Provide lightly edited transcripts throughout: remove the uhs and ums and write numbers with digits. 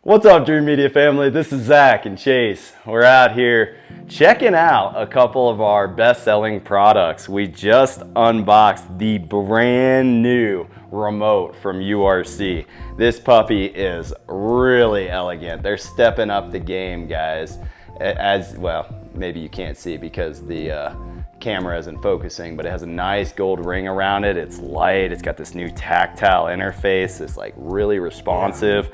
What's up, Dreamedia family? This is Zach and Chase. We're out here checking out a couple of our best-selling products. We just unboxed the brand new remote from URC. This puppy is really elegant. They're stepping up the game, guys. As well, maybe you can't see because the camera isn't focusing, but it has a nice gold ring around it. It's light. It's got this new tactile interface. It's like really responsive.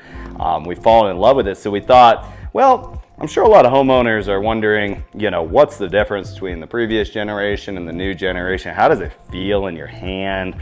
We've fallen in love with it, so we thought, well, I'm sure a lot of homeowners are wondering, what's the difference between the previous generation and the new generation? How does it feel in your hand?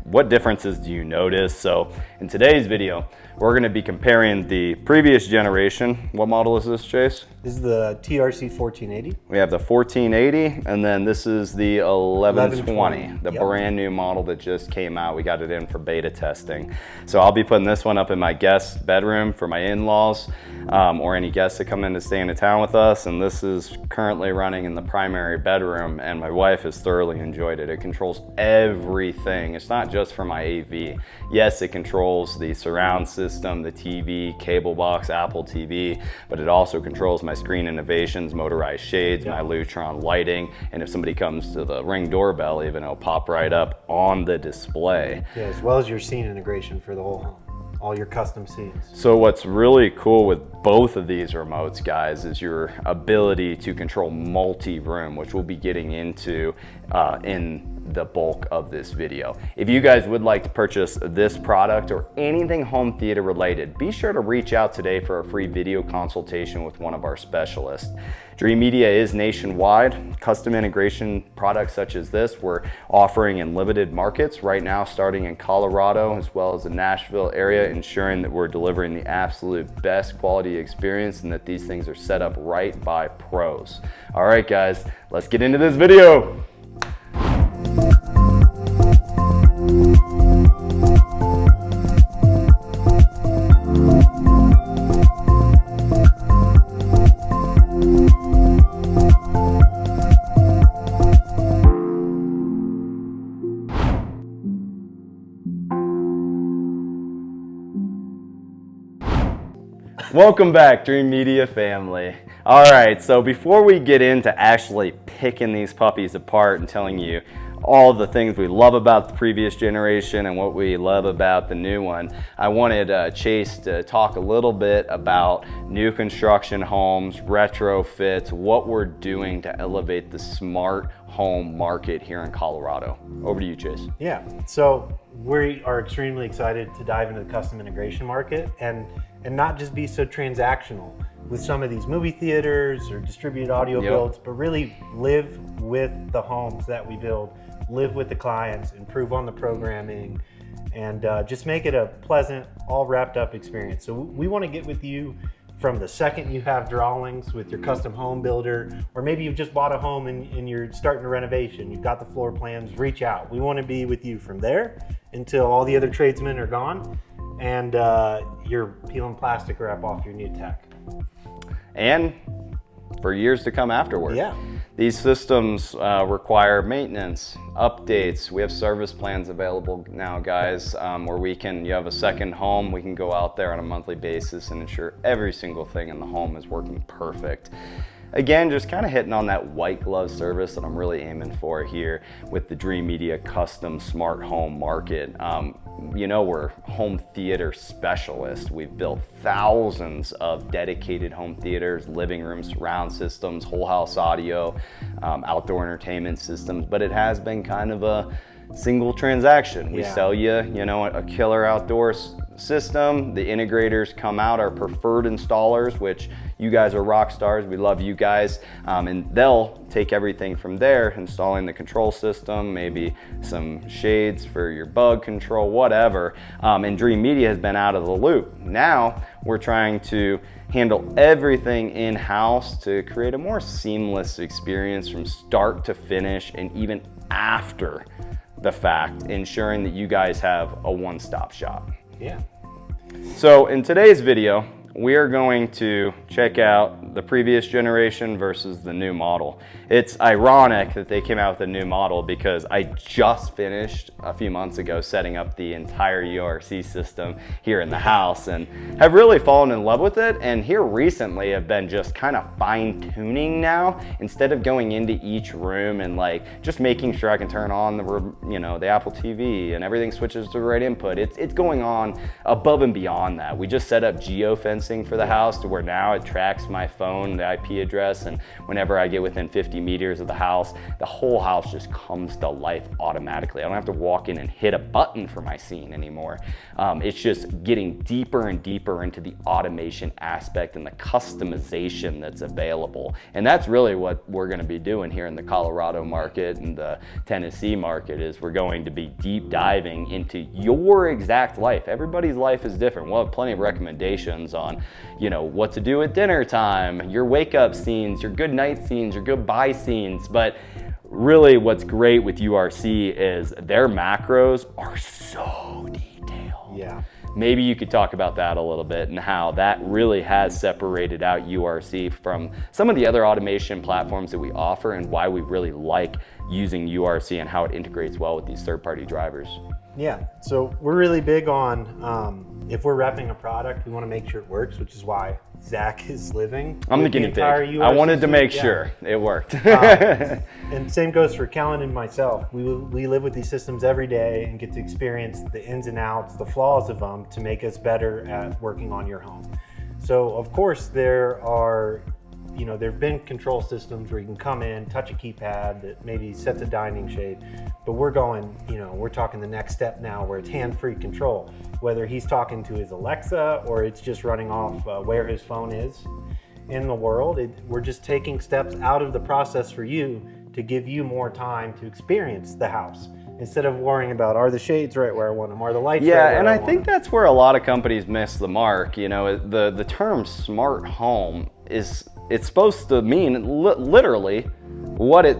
What differences do you notice? So in today's video, we're going to be comparing the previous generation. What model is this, Chase? This is the TRC 1480. We have the 1480, and then this is the 1120, the Yep. brand new model that just came out. We got it in for beta testing. So I'll be putting this one up in my guest bedroom for my in-laws or any guests that come in to stay into town with us. And this is currently running in the primary bedroom, and my wife has thoroughly enjoyed it. It controls everything. It's not just for my AV. Yes, it controls the surround system, the TV, cable box, Apple TV, but it also controls my screen innovations, motorized shades, my Lutron lighting, and if somebody comes to the Ring doorbell, even it'll pop right up on the display. Yeah, as well as your scene integration for the whole home, all your custom scenes. So what's really cool with both of these remotes, guys, is your ability to control multi-room, which we'll be getting into in the bulk of this video. If you guys would like to purchase this product or anything home theater related, be sure to reach out today for a free video consultation with one of our specialists. Dreamedia is nationwide. Custom integration products such as this we're offering in limited markets right now, starting in Colorado as well as the Nashville area, ensuring that we're delivering the absolute best quality experience and that these things are set up right by pros. All right, guys, let's get into this video. Welcome back, Dreamedia family. All right, so before we get into actually picking these puppies apart and telling you all the things we love about the previous generation and what we love about the new one, I wanted Chase to talk a little bit about new construction homes, retrofits, what we're doing to elevate the smart home market here in Colorado. Over to you, Chase. Yeah, so we are extremely excited to dive into the custom integration market and not just be so transactional with some of these movie theaters or distributed audio builds, but really live with the homes that we build, live with the clients, improve on the programming, and just make it a pleasant, all wrapped up experience. So we want to get with you from the second you have drawings with your custom home builder, or maybe you've just bought a home and you're starting a renovation, you've got the floor plans, reach out. We want to be with you from there until all the other tradesmen are gone and you're peeling plastic wrap off your new tech. And for years to come afterward. Yeah. These systems require maintenance, updates. We have service plans available now, guys, where you have a second home, we can go out there on a monthly basis and ensure every single thing in the home is working perfect. Again, just kind of hitting on that white glove service that I'm really aiming for here with the Dreamedia custom smart home market. We're home theater specialists. We've built thousands of dedicated home theaters, living rooms, surround systems, whole house audio, outdoor entertainment systems, but it has been kind of a single transaction. We sell you, a killer outdoor system. The integrators come out, our preferred installers, which you guys are rock stars. We love you guys. And they'll take everything from there, installing the control system, maybe some shades for your bug control, whatever. And Dreamedia has been out of the loop. Now we're trying to handle everything in-house to create a more seamless experience from start to finish and even after the fact, ensuring that you guys have a one-stop shop. Yeah. So in today's video, we are going to check out the previous generation versus the new model. It's ironic that they came out with a new model because I just finished a few months ago setting up the entire URC system here in the house and have really fallen in love with it. And here recently have been just kind of fine tuning now, instead of going into each room and like just making sure I can turn on the Apple TV and everything switches to the right input. It's going on above and beyond that. We just set up geofencing for the house to where now it tracks my phone, the IP address, and whenever I get within 50 meters of the house, the whole house just comes to life automatically. I don't have to walk in and hit a button for my scene anymore. It's just getting deeper and deeper into the automation aspect and the customization that's available. And that's really what we're going to be doing here in the Colorado market and the Tennessee market. Is we're going to be deep diving into your exact life. Everybody's life is different. We'll have plenty of recommendations on, what to do at dinner time, your wake up scenes, your good night scenes, your goodbye scenes. But really what's great with URC is their macros are so detailed. Yeah. Maybe you could talk about that a little bit and how that really has separated out URC from some of the other automation platforms that we offer and why we really like using URC and how it integrates well with these third-party drivers. Yeah, so we're really big on if we're repping a product, we want to make sure it works, which is why Zach is living. I'm the guinea pig. I wanted to make sure it worked. And same goes for Kellen and myself. We live with these systems every day and get to experience the ins and outs, the flaws of them to make us better at working on your home. So of course there have been control systems where you can come in, touch a keypad that maybe sets a dining shade, but we're talking the next step now where it's hand-free control. Whether he's talking to his Alexa or it's just running off where his phone is in the world, we're just taking steps out of the process for you to give you more time to experience the house. Instead of worrying about, are the shades right where I want them? Are the lights right where I want them? Yeah, and I think that's where a lot of companies miss the mark. The term smart home it's supposed to mean literally what it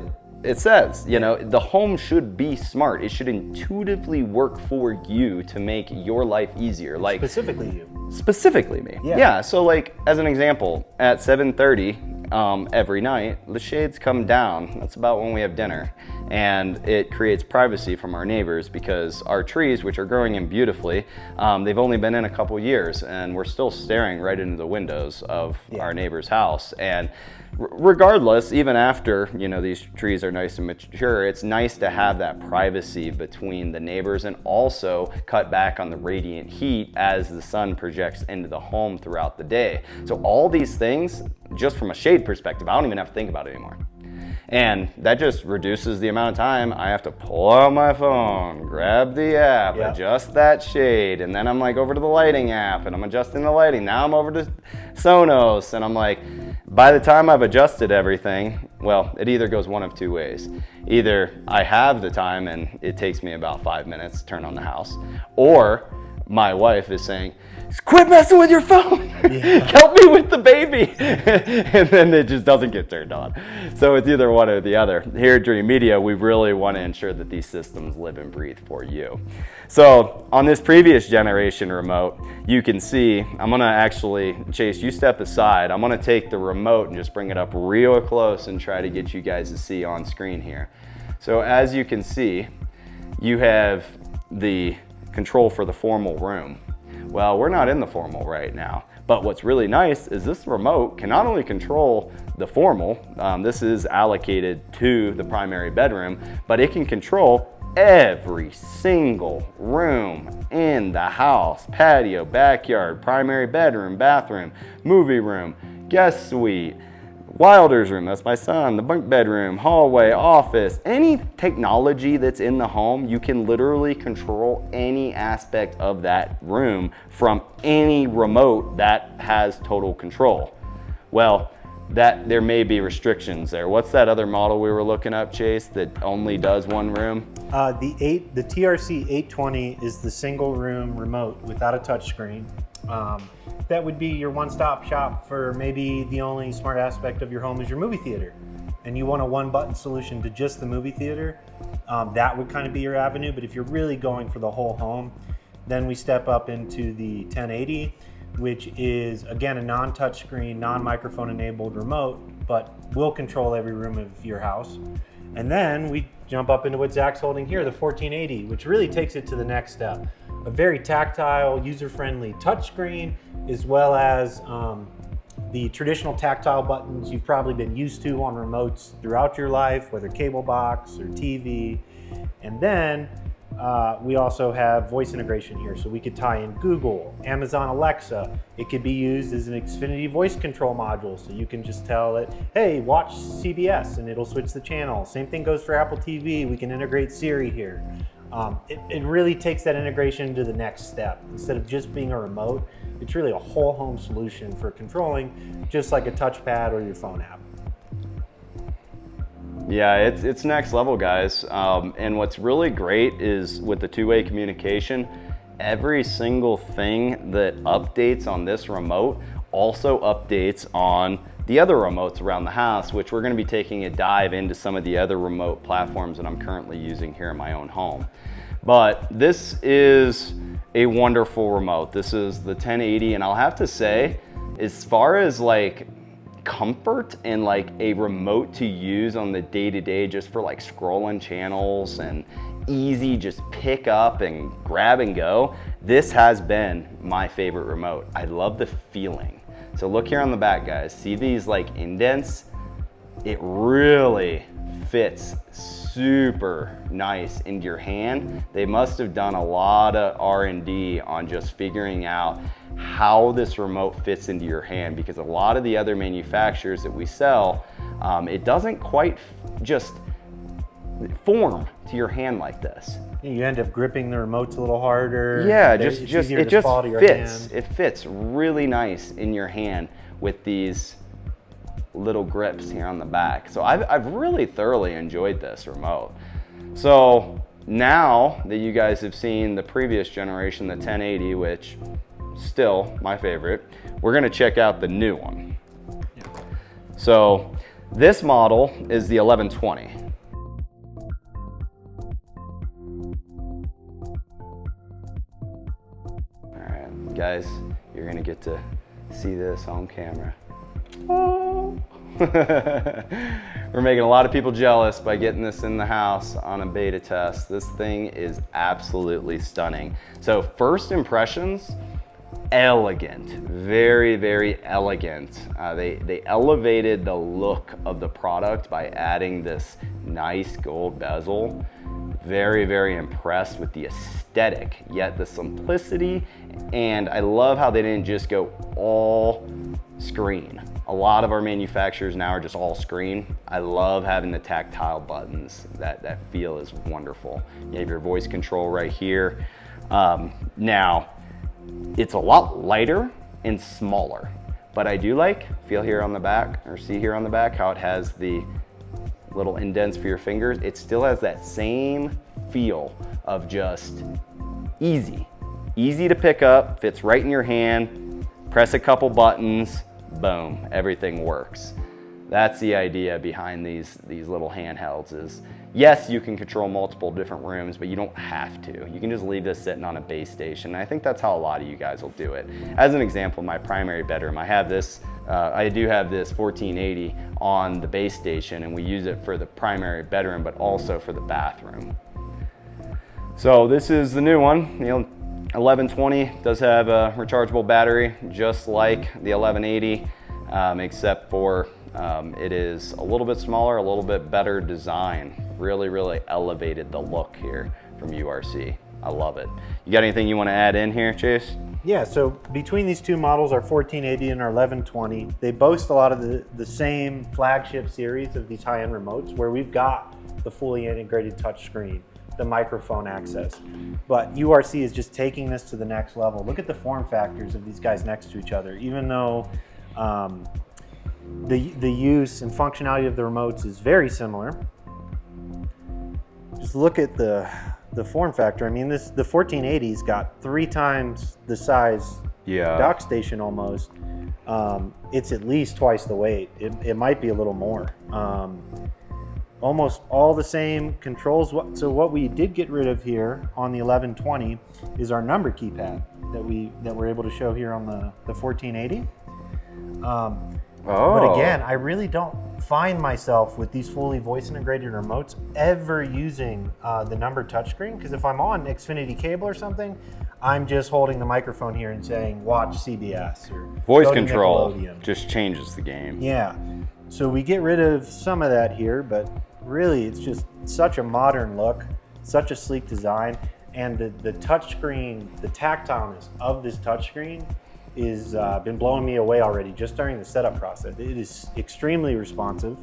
says. The home should be smart. It should intuitively work for you to make your life easier. Like specifically you. Specifically me. Yeah. So like as an example, at 7:30 every night, the shades come down. That's about when we have dinner. And it creates privacy from our neighbors because our trees, which are growing in beautifully, they've only been in a couple years and we're still staring right into the windows of our neighbor's house. And regardless, even after, these trees are nice and mature, it's nice to have that privacy between the neighbors and also cut back on the radiant heat as the sun projects into the home throughout the day. So all these things, just from a shade perspective, I don't even have to think about it anymore. And that just reduces the amount of time I have to pull out my phone, grab the app, adjust that shade, and then I'm like over to the lighting app and I'm adjusting the lighting. Now I'm over to Sonos and I'm like, by the time I've adjusted everything, well, it either goes one of two ways. Either I have the time and it takes me about 5 minutes to turn on the house, or my wife is saying, quit messing with your phone. Help me with the baby. And then it just doesn't get turned on. So it's either one or the other. Here at Dreamedia, we really want to ensure that these systems live and breathe for you. So on this previous generation remote, you can see, I'm going to actually, Chase, you step aside. I'm going to take the remote and just bring it up real close and try to get you guys to see on screen here. So as you can see, you have the control for the formal room. Well, we're not in the formal right now, but what's really nice is this remote can not only control the formal, this is allocated to the primary bedroom, but it can control every single room in the house: patio, backyard, primary bedroom, bathroom, movie room, guest suite, Wilder's room, that's my son, the bunk bedroom, hallway, office. Any technology that's in the home, you can literally control any aspect of that room from any remote that has total control. Well, there may be restrictions there. What's that other model we were looking up, Chase, that only does one room? The TRC 820 is the single room remote without a touchscreen. That would be your one-stop shop for maybe the only smart aspect of your home is your movie theater. And you want a one-button solution to just the movie theater, that would kind of be your avenue. But if you're really going for the whole home, then we step up into the 1080, which is, again, a non-touchscreen, non-microphone enabled remote, but will control every room of your house. And then we jump up into what Zach's holding here, the 1480, which really takes it to the next step. A very tactile, user-friendly touchscreen, as well as the traditional tactile buttons you've probably been used to on remotes throughout your life, whether cable box or TV. And then we also have voice integration here, so we could tie in Google, Amazon Alexa. It could be used as an Xfinity voice control module, so you can just tell it, hey, watch CBS, and it'll switch the channel. Same thing goes for Apple TV. We can integrate Siri here. It really takes that integration to the next step. Instead of just being a remote, it's really a whole home solution for controlling, just like a touchpad or your phone app. Yeah, it's next level, guys. And what's really great is with the two-way communication, every single thing that updates on this remote also updates on the other remotes around the house, which we're going to be taking a dive into some of the other remote platforms that I'm currently using here in my own home. But this is a wonderful remote. This is the 1080, and I'll have to say, as far as like comfort and like a remote to use on the day-to-day, just for like scrolling channels and easy just pick up and grab and go, this has been my favorite remote. I love the feeling. So look here on the back, guys. See these like indents? It really fits super nice into your hand. They must have done a lot of R&D on just figuring out how this remote fits into your hand, because a lot of the other manufacturers that we sell, it doesn't quite just form to your hand like this. You end up gripping the remotes a little harder. Yeah, it just fits. Hand. It fits really nice in your hand with these little grips here on the back. So I've really thoroughly enjoyed this remote. So now that you guys have seen the previous generation, the 1080, which still my favorite, we're gonna check out the new one. So this model is the 1120. Guys, you're gonna get to see this on camera. Oh. We're making a lot of people jealous by getting this in the house on a beta test. This thing is absolutely stunning. So first impressions, elegant, very, very elegant. They elevated the look of the product by adding this nice gold bezel. Very, very impressed with the aesthetic, yet the simplicity, and I love how they didn't just go all screen. A lot of our manufacturers now are just all screen. I love having the tactile buttons. That feel is wonderful. You have your voice control right here. Now, it's a lot lighter and smaller, but I do feel here on the back, or see here on the back, how it has the little indents for your fingers. It still has that same feel of just easy to pick up, fits right in your hand, press a couple buttons, boom, everything works. That's the idea behind these little handhelds is, yes, you can control multiple different rooms, but you don't have to. You can just leave this sitting on a base station. And I think that's how a lot of you guys will do it. As an example, my primary bedroom, I do have this 1480 on the base station, and we use it for the primary bedroom, but also for the bathroom. So this is the new one. The 1120 does have a rechargeable battery, just like the 1180, except for it is a little bit smaller, a little bit better design. Really, really elevated the look here from URC. I love it. You got anything you want to add in here, Chase? Yeah, so between these two models, our 1480 and our 1120, they boast a lot of the same flagship series of these high-end remotes where we've got the fully integrated touchscreen, the microphone access. But URC is just taking this to the next level. Look at the form factors of these guys next to each other. Even though the use and functionality of the remotes is very similar, just look at the form factor. I mean, the 1480's got 3 times the size dock station almost. It's at least twice the weight. It might be a little more. Almost all the same controls. So what we did get rid of here on the 1120 is our number keypad. that we're able to show here on the 1480. Oh. But again, I really don't find myself with these fully voice integrated remotes ever using the numbered touchscreen, because if I'm on Xfinity cable or something, I'm just holding the microphone here and saying, watch CBS or Voice go to control Nickelodeon. just changes the game. Yeah. So we get rid of some of that here, but really it's just such a modern look, such a sleek design, and the touchscreen, the tactileness of this touchscreen is been blowing me away already just during the setup process. It is extremely responsive.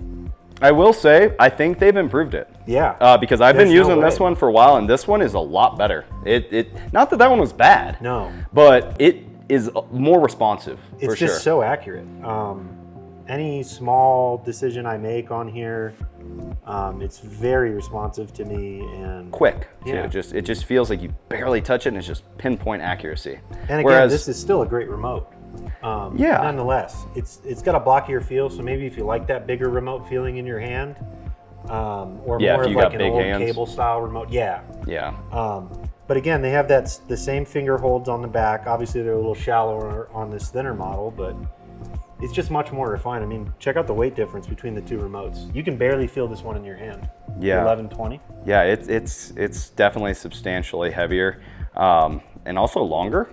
I will say, I think they've improved it. Yeah. Because I've been There's no using this way. one for a while, and this one is a lot better. Not that one was bad. No. But it is more responsive, It's for just sure. so accurate. Any small decision I make on here, it's very responsive to me and Quick, too. Yeah. It just feels like you barely touch it, and it's just pinpoint accuracy. And again, Whereas, this is still a great remote. Yeah. Nonetheless, it's got a blockier feel, so maybe if you like that bigger remote feeling in your hand, or Yeah, more if of you like got an big old hands. cable style remote, yeah. yeah. But again, they have the same finger holds on the back. Obviously, they're a little shallower on this thinner model, but it's just much more refined. I mean, check out the weight difference between the two remotes. You can barely feel this one in your hand. Yeah. 1120. Yeah, it's definitely substantially heavier, and also longer.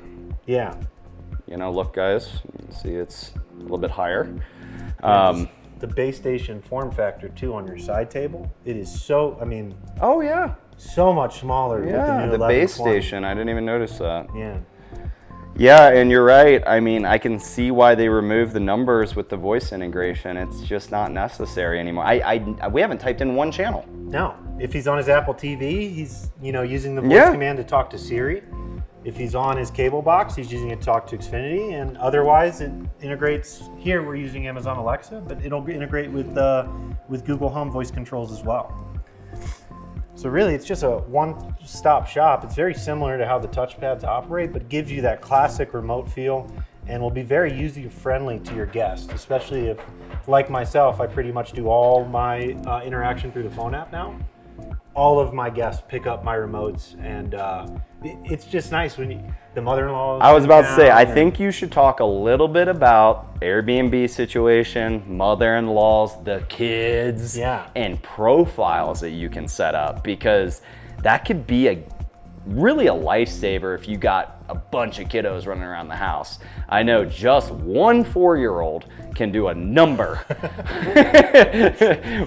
Yeah. You know, look, guys, you can see it's a little bit higher. The base station form factor too on your side table. It is so, I mean, Oh yeah, so much smaller with the yeah. new The base 1120. station, I didn't even notice that. Yeah. Yeah, and you're right. I mean, I can see why they removed the numbers with the voice integration. It's just not necessary anymore. We haven't typed in one channel. No, if he's on his Apple TV, he's using the voice Yeah. command to talk to Siri. If he's on his cable box, he's using it to talk to Xfinity, and otherwise it integrates. Here we're using Amazon Alexa, but it'll integrate with Google Home voice controls as well. So really, it's just a one-stop shop. It's very similar to how the touchpads operate, but gives you that classic remote feel and will be very user-friendly to your guests, especially if, like myself, I pretty much do all my interaction through the phone app now. All of my guests pick up my remotes, and it's just nice when the mother-in-law. I was about to say, I think you should talk a little bit about Airbnb situation, mother-in-laws, the kids, Yeah. and profiles that you can set up, because that could be really a lifesaver if you got a bunch of kiddos running around the house. I know just one 4-year-old can do a number.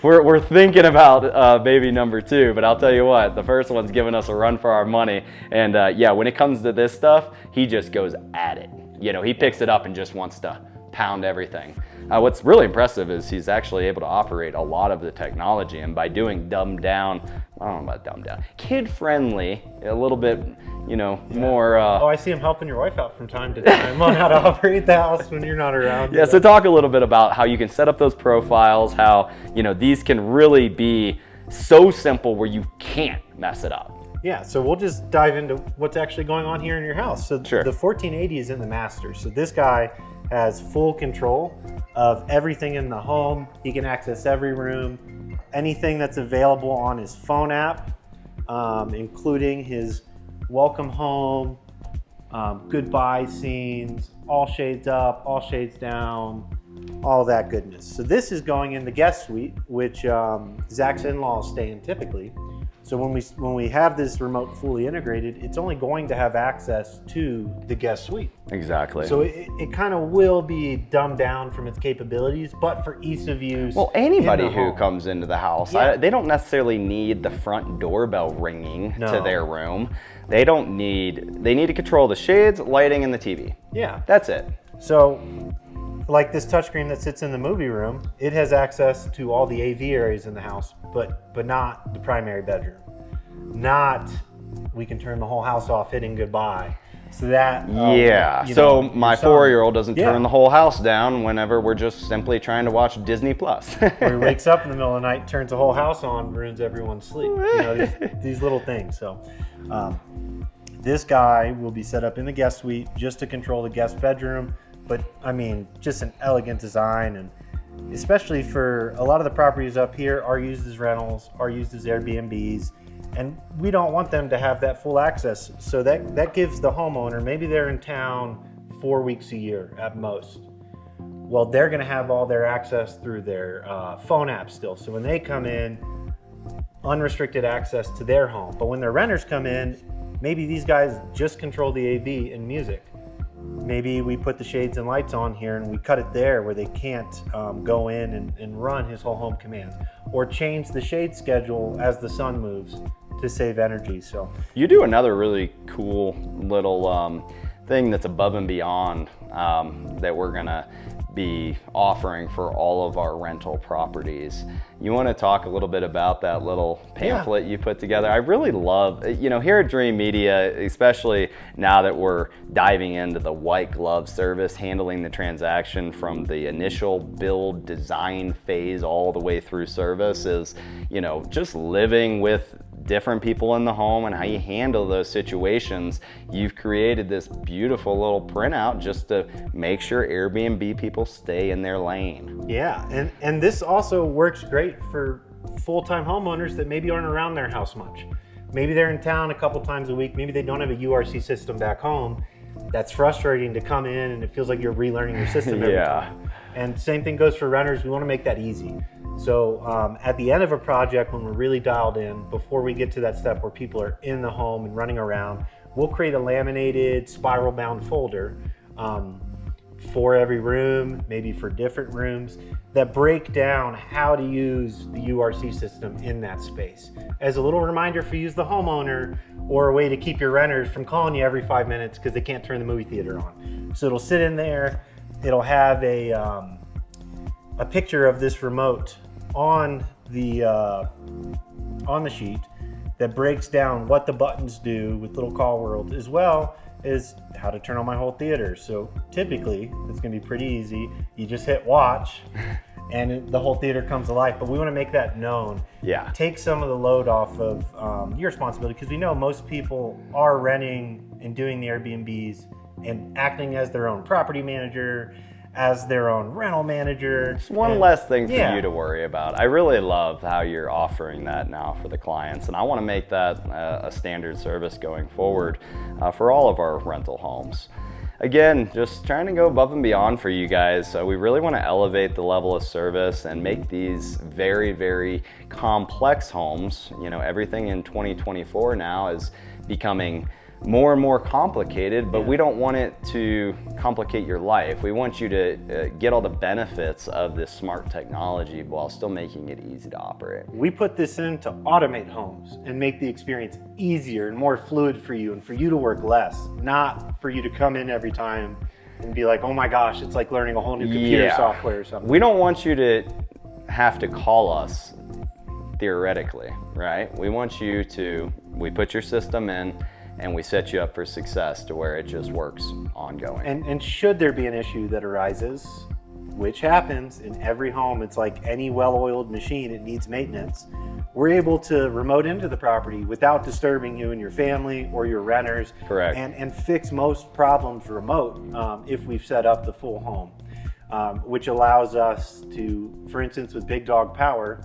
We're thinking about baby number 2, but I'll tell you what, the first one's giving us a run for our money. And yeah, when it comes to this stuff, he just goes at it. You know, he picks it up and just wants to pound everything. What's really impressive is he's actually able to operate a lot of the technology, and by doing dumbed down, I don't know about dumbed down, kid friendly, a little bit, more. Oh, I see him helping your wife out from time to time on how to operate the house when you're not around. Yeah, so talk a little bit about how you can set up those profiles, how, these can really be so simple where you can't mess it up. Yeah, so we'll just dive into what's actually going on here in your house. So Sure. the 1480 is in the master. So this guy has full control of everything in the home. He can access every room, anything that's available on his phone app, including his welcome home, goodbye scenes, all shades up, all shades down, all that goodness. So this is going in the guest suite, which Zach's in-laws stay in typically. So when we have this remote fully integrated, it's only going to have access to the guest suite. Exactly. So it kind of will be dumbed down from its capabilities, but for ease of use. Well, anybody in the who home. comes into the house, Yeah. they don't necessarily need the front doorbell ringing to No. their room. They need to control the shades, lighting, and the TV. Yeah. That's it. So, like this touchscreen that sits in the movie room, it has access to all the AV areas in the house, but not the primary bedroom. Not we can turn the whole house off, hitting goodbye. So that Yeah. you So know, my your son- 4-year-old doesn't Yeah. turn the whole house down whenever we're just simply trying to watch Disney Plus. Or he wakes up in the middle of the night, turns the whole house on, ruins everyone's sleep. These little things. So this guy will be set up in the guest suite just to control the guest bedroom. But I mean, just an elegant design, and especially for a lot of the properties up here are used as rentals, are used as Airbnbs. And we don't want them to have that full access. So that gives the homeowner, maybe they're in town 4 weeks a year at most. Well, they're gonna have all their access through their phone app still. So when they come in, unrestricted access to their home. But when their renters come in, maybe these guys just control the AV and music. Maybe we put the shades and lights on here and we cut it there where they can't go in and run his whole home command, or change the shade schedule as the sun moves to save energy. So you do another really cool little thing that's above and beyond that we're gonna be offering for all of our rental properties. You want to talk a little bit about that little pamphlet you put together? I really love, here at Dreamedia, especially now that we're diving into the white glove service, handling the transaction from the initial build design phase all the way through service, is, just living with different people in the home and how you handle those situations. You've created this beautiful little printout just to make sure Airbnb people stay in their lane. Yeah, and this also works great for full-time homeowners that maybe aren't around their house much. Maybe they're in town a couple times a week. Maybe they don't have a URC system back home. That's frustrating to come in and it feels like you're relearning your system every time. And same thing goes for renters. We want to make that easy. So at the end of a project, when we're really dialed in, before we get to that step where people are in the home and running around, we'll create a laminated spiral bound folder for every room, maybe for different rooms, that break down how to use the URC system in that space. As a little reminder for you as the homeowner, or a way to keep your renters from calling you every 5 minutes because they can't turn the movie theater on. So it'll sit in there, it'll have a picture of this remote on the sheet that breaks down what the buttons do with little call world, as well as how to turn on my whole theater. So typically it's gonna be pretty easy. You just hit watch and the whole theater comes alive, but we wanna make that known. Yeah. Take some of the load off of your responsibility, because we know most people are renting and doing the Airbnbs and acting as their own property manager, as their own rental manager. It's one less thing for you to worry about. I really love how you're offering that now for the clients, and I want to make that a standard service going forward for all of our rental homes. Again, just trying to go above and beyond for you guys. We really want to elevate the level of service and make these very, very complex homes. Everything in 2024 now is becoming more and more complicated, but we don't want it to complicate your life. We want you to get all the benefits of this smart technology while still making it easy to operate. We put this in to automate homes and make the experience easier and more fluid for you, and for you to work less, not for you to come in every time and be like, oh my gosh, it's like learning a whole new computer software or something. We don't want you to have to call us theoretically, right? We want you to, we put your system in, and we set you up for success to where it just works ongoing. And should there be an issue that arises, which happens in every home, it's like any well-oiled machine, it needs maintenance. We're able to remote into the property without disturbing you and your family or your renters. Correct. And fix most problems remote if we've set up the full home, which allows us to, for instance, with Big Dog Power,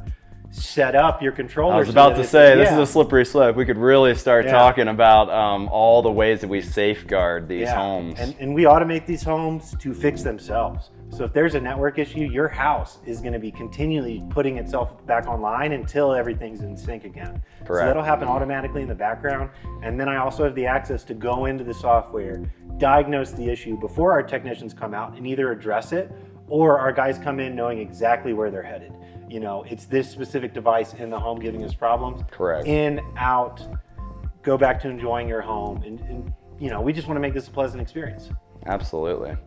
set up your controller. I was about to say, this is a slippery slope. We could really start talking about all the ways that we safeguard these homes. And we automate these homes to fix themselves. So if there's a network issue, your house is going to be continually putting itself back online until everything's in sync again. Correct. So that'll happen automatically in the background. And then I also have the access to go into the software, diagnose the issue before our technicians come out and either address it, or our guys come in knowing exactly where they're headed. It's this specific device in the home giving us problems. Correct. In, out, go back to enjoying your home. And we just want to make this a pleasant experience. Absolutely.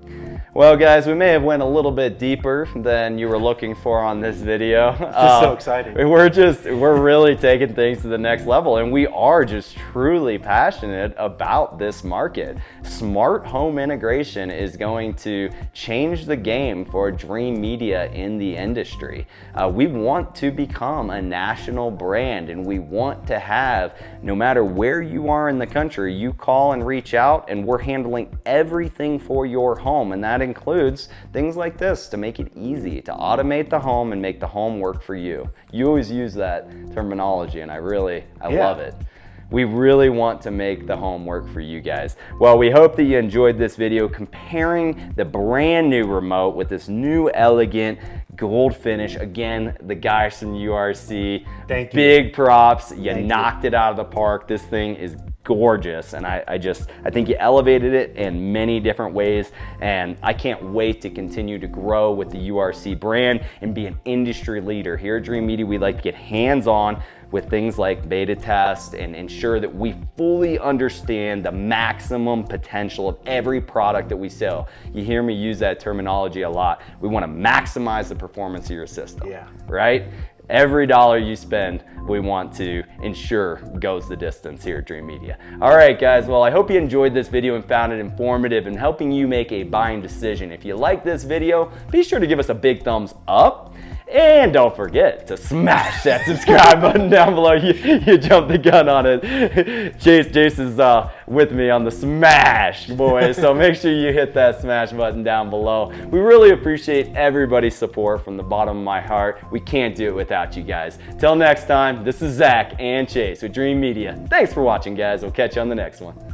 Well, guys, we may have went a little bit deeper than you were looking for on this video. It's just so exciting. We're really taking things to the next level, and we are just truly passionate about this market. Smart home integration is going to change the game for Dreamedia in the industry. We want to become a national brand, and we want to have, no matter where you are in the country, you call and reach out, and we're handling everything everything for your home. And that includes things like this to make it easy, to automate the home and make the home work for you. You always use that terminology, and I love it. We really want to make the home work for you guys. Well, we hope that you enjoyed this video comparing the brand new remote with this new elegant gold finish. Again, the guys from URC, thank you. Big props. You knocked it out of the park. This thing is gorgeous, and I think you elevated it in many different ways, and I can't wait to continue to grow with the URC brand and be an industry leader. Here at Dreamedia, we like to get hands-on with things like beta test and ensure that we fully understand the maximum potential of every product that we sell. You hear me use that terminology a lot. We want to maximize the performance of your system, right? Every dollar you spend, we want to ensure goes the distance here at Dreamedia. All right, guys, well, I hope you enjoyed this video and found it informative in helping you make a buying decision. If you like this video, be sure to give us a big thumbs up. And don't forget to smash that subscribe button down below. You jumped the gun on it. Chase is with me on the smash, boys. So make sure you hit that smash button down below. We really appreciate everybody's support from the bottom of my heart. We can't do it without you guys. Till next time, this is Zach and Chase with Dreamedia. Thanks for watching, guys. We'll catch you on the next one.